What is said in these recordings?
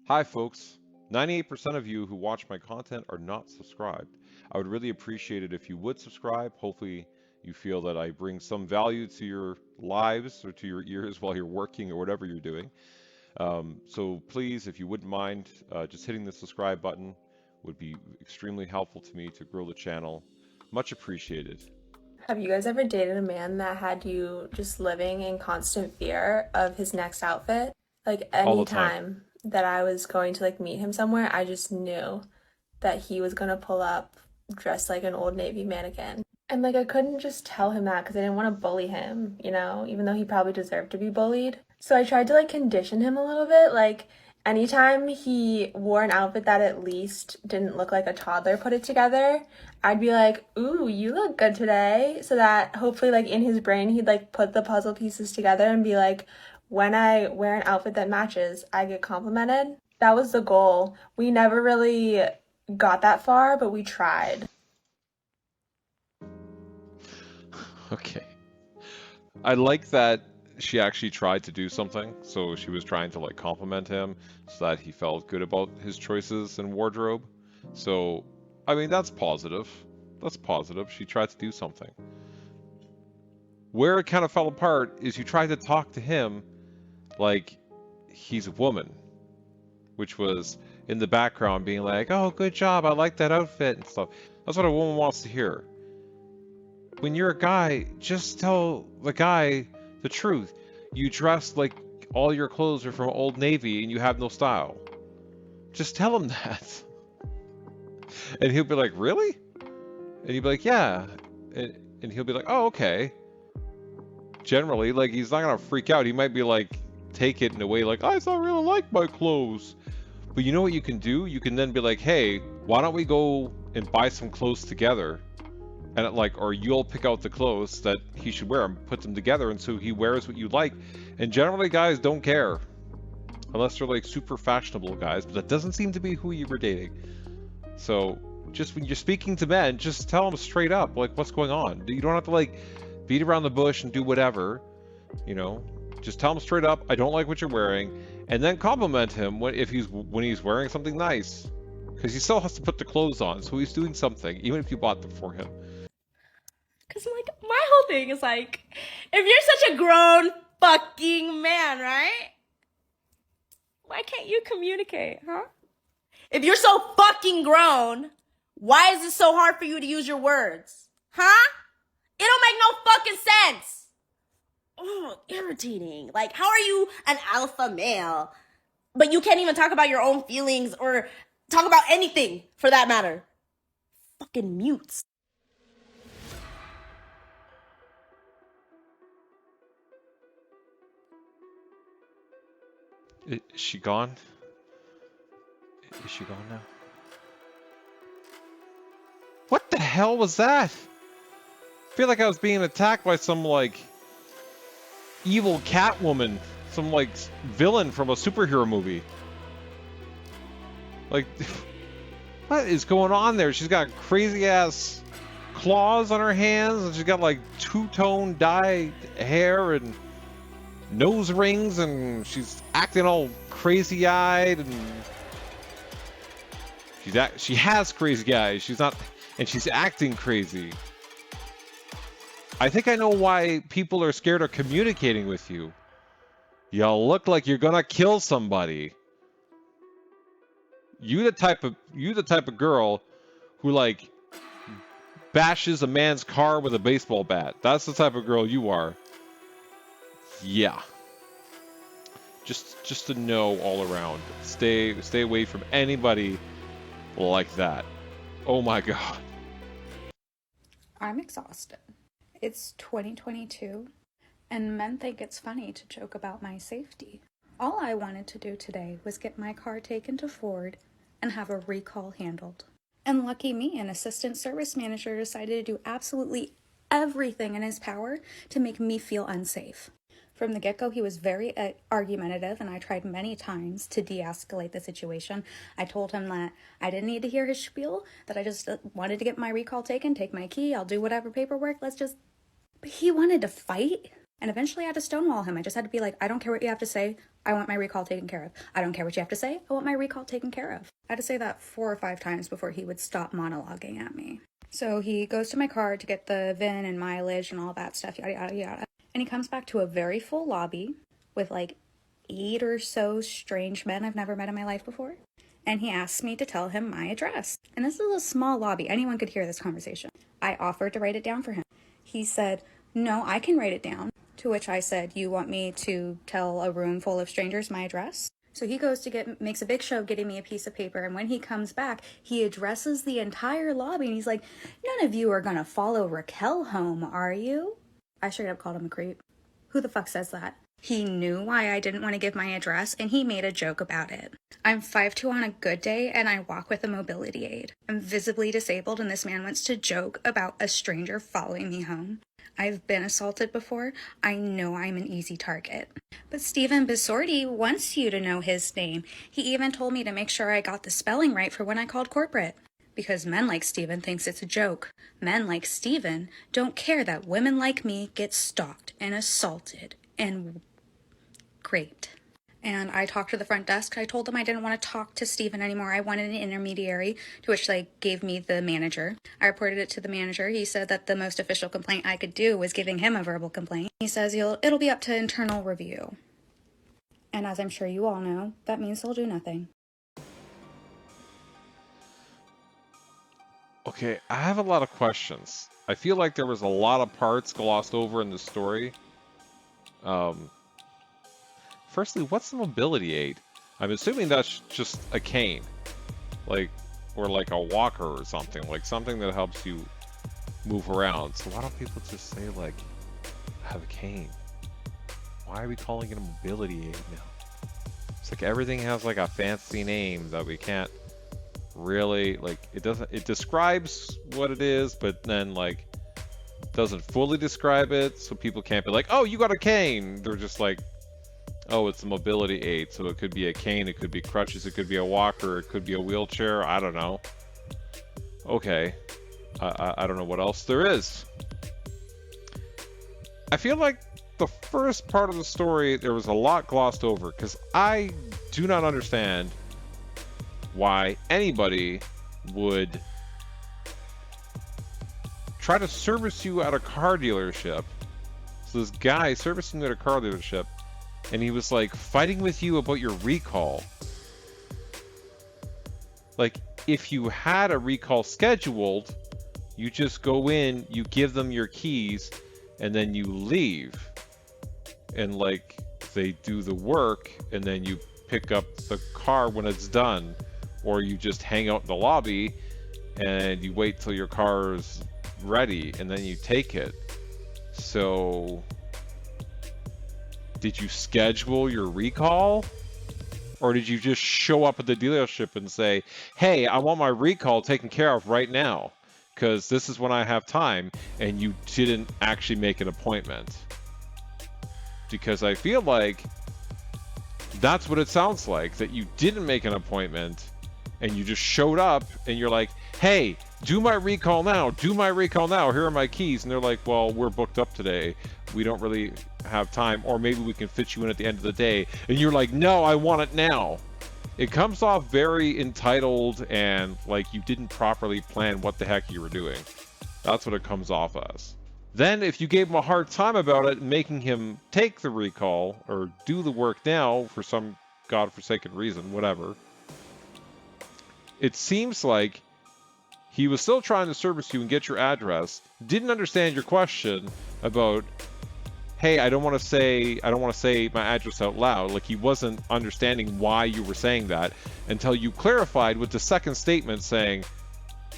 Hi, folks. 98% of you who watch my content are not subscribed. I would really appreciate it if you would subscribe. Hopefully, you feel that I bring some value to your lives or to your ears while you're working or whatever you're doing. So please, if you wouldn't mind, just hitting the subscribe button would be extremely helpful to me to grow the channel. Much appreciated. Have you guys ever dated a man that had you just living in constant fear of his next outfit? Like All any the time. time that I was going to like meet him somewhere, I just knew that he was gonna pull up dressed like an Old Navy mannequin. And like I couldn't just tell him that because I didn't want to bully him, even though he probably deserved to be bullied. So I tried to like condition him a little bit, like anytime he wore an outfit that at least didn't look like a toddler put it together, I'd be like, "Ooh, you look good today." So that hopefully like in his brain he'd like put the puzzle pieces together and be like, "When I wear an outfit that matches, I get complimented." That was the goal. We never really got that far, but we tried. Okay. I like that she actually tried to do something. So she was trying to like compliment him so that he felt good about his choices in wardrobe. So, I mean, that's positive. That's positive. She tried to do something. Where it kind of fell apart is you tried to talk to him like he's a woman, which was in the background being like, "Oh, good job. I like that outfit" and stuff. That's what a woman wants to hear. When you're a guy, just tell the guy the truth. You dress like all your clothes are from Old Navy and you have no style. Just tell him that. And he'll be like, "Really?" And you'll be like, "Yeah." And he'll be like, "Oh, okay." Generally, like, he's not gonna freak out. He might be like, take it in a way like, "I don't really like my clothes." But you know what you can do? You can then be like, "Hey, why don't we go and buy some clothes together?" And like, or you'll pick out the clothes that he should wear and put them together, and so he wears what you like. And generally, guys don't care unless they're like super fashionable guys, but that doesn't seem to be who you were dating. So just when you're speaking to men, just tell them straight up like what's going on. You don't have to like beat around the bush and do whatever, you know. Just tell him straight up, I don't like what you're wearing, and then compliment him when he's wearing something nice, because he still has to put the clothes on, so he's doing something, even if you bought them for him. Cause like my whole thing is like, if you're such a grown fucking man, right? Why can't you communicate, huh? If you're so fucking grown, why is it so hard for you to use your words? Huh? It don't make no fucking sense. Ugh, irritating. Like, how are you an alpha male, but you can't even talk about your own feelings or talk about anything for that matter? Fucking mutes. Is she gone? Is she gone now? What the hell was that? I feel like I was being attacked by some like evil Catwoman, some like villain from a superhero movie. Like, what is going on there? She's got crazy ass claws on her hands, and she's got like two-tone dyed hair and nose rings, and she's acting all crazy-eyed, and she has crazy eyes. She's not, and she's acting crazy. I think I know why people are scared of communicating with you. You look like you're gonna kill somebody. You the type of girl who like bashes a man's car with a baseball bat. That's the type of girl you are. Yeah. Just to know all around. Stay away from anybody like that. Oh my god. I'm exhausted. It's 2022, and men think it's funny to joke about my safety. All I wanted to do today was get my car taken to Ford and have a recall handled. And lucky me, an assistant service manager decided to do absolutely everything in his power to make me feel unsafe. From the get go, he was very argumentative, and I tried many times to de escalate the situation. I told him that I didn't need to hear his spiel, that I just wanted to get my recall taken, take my key, I'll do whatever paperwork, let's just. But he wanted to fight. And eventually I had to stonewall him. I just had to be like, I don't care what you have to say. I want my recall taken care of. I don't care what you have to say. I want my recall taken care of. I had to say that 4 or 5 times before he would stop monologuing at me. So he goes to my car to get the VIN and mileage and all that stuff, yada, yada, yada. And he comes back to a very full lobby with like 8 or so strange men I've never met in my life before. And he asks me to tell him my address. And this is a small lobby. Anyone could hear this conversation. I offered to write it down for him. He said, no, I can write it down. To which I said, you want me to tell a room full of strangers my address? So he goes to makes a big show of getting me a piece of paper. And when he comes back, he addresses the entire lobby. And he's like, none of you are going to follow Raquel home, are you? I straight up called him a creep. Who the fuck says that? He knew why I didn't want to give my address, and he made a joke about it. I'm 5'2" on a good day, and I walk with a mobility aid. I'm visibly disabled, and this man wants to joke about a stranger following me home. I've been assaulted before. I know I'm an easy target. But Stephen Bisorti wants you to know his name. He even told me to make sure I got the spelling right for when I called corporate. Because men like Stephen thinks it's a joke. Men like Stephen don't care that women like me get stalked and assaulted and raped. And I talked to the front desk. I told them I didn't want to talk to Stephen anymore. I wanted an intermediary, to which they gave me the manager. I reported it to the manager. He said that the most official complaint I could do was giving him a verbal complaint. He says it'll be up to internal review. And as I'm sure you all know, that means they'll do nothing. Okay, I have a lot of questions. I feel like there was a lot of parts glossed over in the story. Firstly, what's the mobility aid? I'm assuming that's just a cane. Or like a walker or something. Like something that helps you move around. So why don't people just say, like, have a cane? Why are we calling it a mobility aid now? It's like everything has like a fancy name that we can't really, like, it describes what it is, but then, like, doesn't fully describe it, so people can't be like, oh, you got a cane! They're just like, oh, it's a mobility aid, so it could be a cane, it could be crutches, it could be a walker, it could be a wheelchair, I don't know. Okay. I don't know what else there is. I feel like the first part of the story, there was a lot glossed over, because I do not understand why anybody would try to service you at a car dealership. So this guy servicing you at a car dealership, and he was like fighting with you about your recall. Like, if you had a recall scheduled, you just go in, you give them your keys, and then you leave. And like, they do the work, and then you pick up the car when it's done. Or you just hang out in the lobby, and you wait till your car is ready, and then you take it. So, did you schedule your recall? Or did you just show up at the dealership and say, hey, I want my recall taken care of right now, because this is when I have time, and you didn't actually make an appointment? Because I feel like that's what it sounds like, that you didn't make an appointment, and you just showed up, and you're like, hey, do my recall now, do my recall now, here are my keys. And they're like, well, we're booked up today, we don't really have time, or maybe we can fit you in at the end of the day. And you're like, no, I want it now. It comes off very entitled, and like you didn't properly plan what the heck you were doing. That's what it comes off as. Then if you gave him a hard time about it, making him take the recall or do the work now for some godforsaken reason, whatever, it seems like he was still trying to service you and get your address, didn't understand your question about, hey, I don't want to say my address out loud. Like, he wasn't understanding why you were saying that until you clarified with the second statement saying,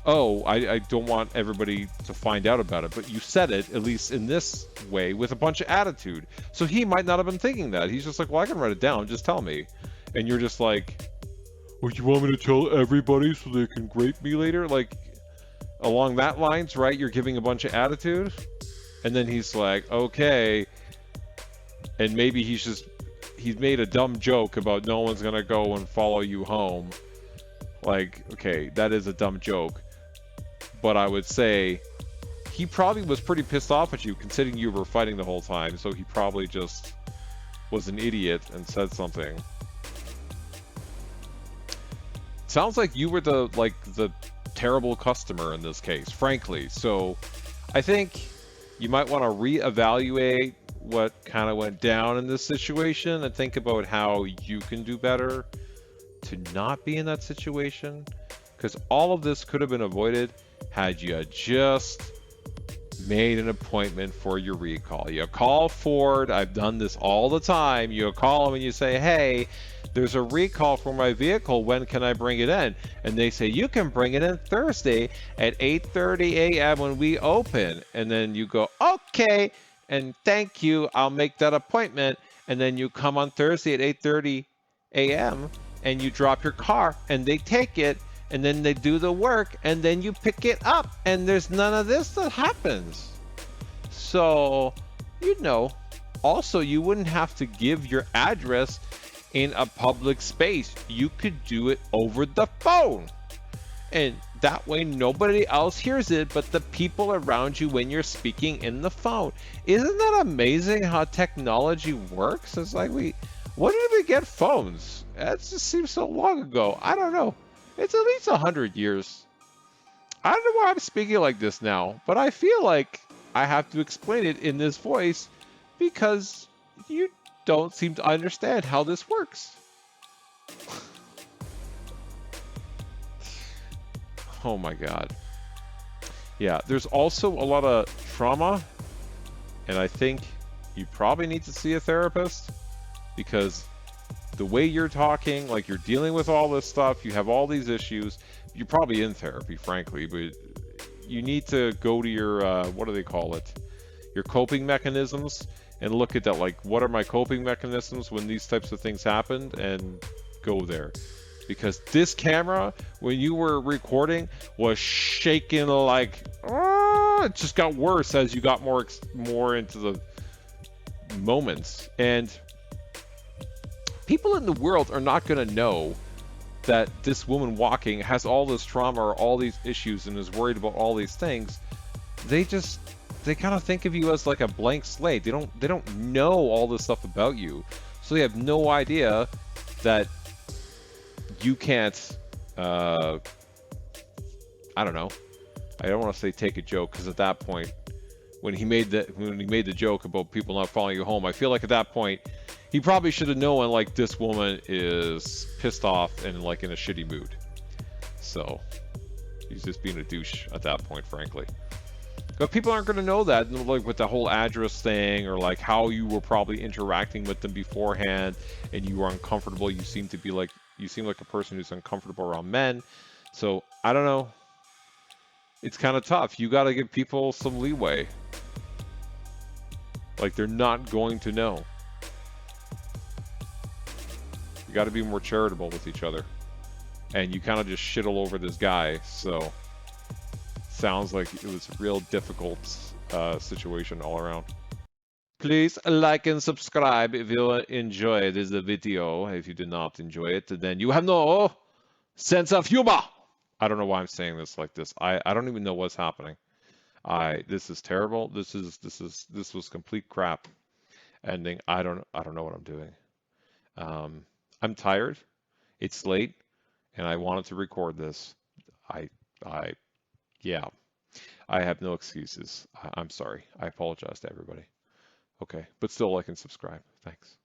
oh, I don't want everybody to find out about it. But you said it, at least in this way, with a bunch of attitude. So he might not have been thinking that. He's just like, well, I can write it down, just tell me. And you're just like, well, you want me to tell everybody so they can grape me later? Like, along that lines, right? You're giving a bunch of attitude. And then he's like, okay. And maybe he's made a dumb joke about no one's gonna go and follow you home. Like, okay, that is a dumb joke. But I would say he probably was pretty pissed off at you, considering you were fighting the whole time. So he probably just was an idiot and said something. Sounds like you were the terrible customer in this case, frankly. So I think you might want to reevaluate what kind of went down in this situation and think about how you can do better to not be in that situation, because all of this could have been avoided had you just made an appointment for your recall. You call Ford. I've done this all the time. You call them and you say, hey, there's a recall for my vehicle. When can I bring it in? And they say, you can bring it in Thursday at 8:30 a.m. when we open. And then you go, okay, and thank you. I'll make that appointment. And then you come on Thursday at 8:30 a.m. and you drop your car and they take it. And then they do the work, and then you pick it up, and there's none of this that happens. So, also you wouldn't have to give your address in a public space. You could do it over the phone. And that way nobody else hears it but the people around you when you're speaking in the phone. Isn't that amazing how technology works? It's like when did we get phones? That just seems so long ago. I don't know. It's at least 100 years. I don't know why I'm speaking like this now, but I feel like I have to explain it in this voice because you don't seem to understand how this works. Oh my God. Yeah, there's also a lot of trauma, and I think you probably need to see a therapist because the way you're talking, like you're dealing with all this stuff, you have all these issues. You're probably in therapy, frankly, but you need to go to your, what do they call it? Your coping mechanisms and look at that, like, what are my coping mechanisms when these types of things happened, and go there. Because this camera, when you were recording, was shaking like, it just got worse as you got more into the moments. And people in the world are not going to know that this woman walking has all this trauma or all these issues and is worried about all these things. They kind of think of you as like a blank slate. They don't know all this stuff about you. So they have no idea that you can't, I don't know. I don't want to say take a joke, because at that point, when he made the joke about people not following you home, I feel like at that point, he probably should have known, like, this woman is pissed off and, like, in a shitty mood. So, he's just being a douche at that point, frankly. But people aren't going to know that, like, with the whole address thing, or, like, how you were probably interacting with them beforehand, and you were uncomfortable. You seem like a person who's uncomfortable around men. So, I don't know. It's kind of tough. You got to give people some leeway. Like, they're not going to know. Got to be more charitable with each other, and you kind of just shit all over this guy, so sounds like it was a real difficult situation all around. Please like and subscribe if you enjoy this video. If you did not enjoy it, then you have no sense of humor. I don't know why I'm saying this like this. I don't even know what's happening. This is terrible. This was complete crap ending. I don't know what I'm doing. I'm tired. It's late, and I wanted to record this. Yeah, I have no excuses. I'm sorry. I apologize to everybody. Okay, but still like and subscribe. Thanks.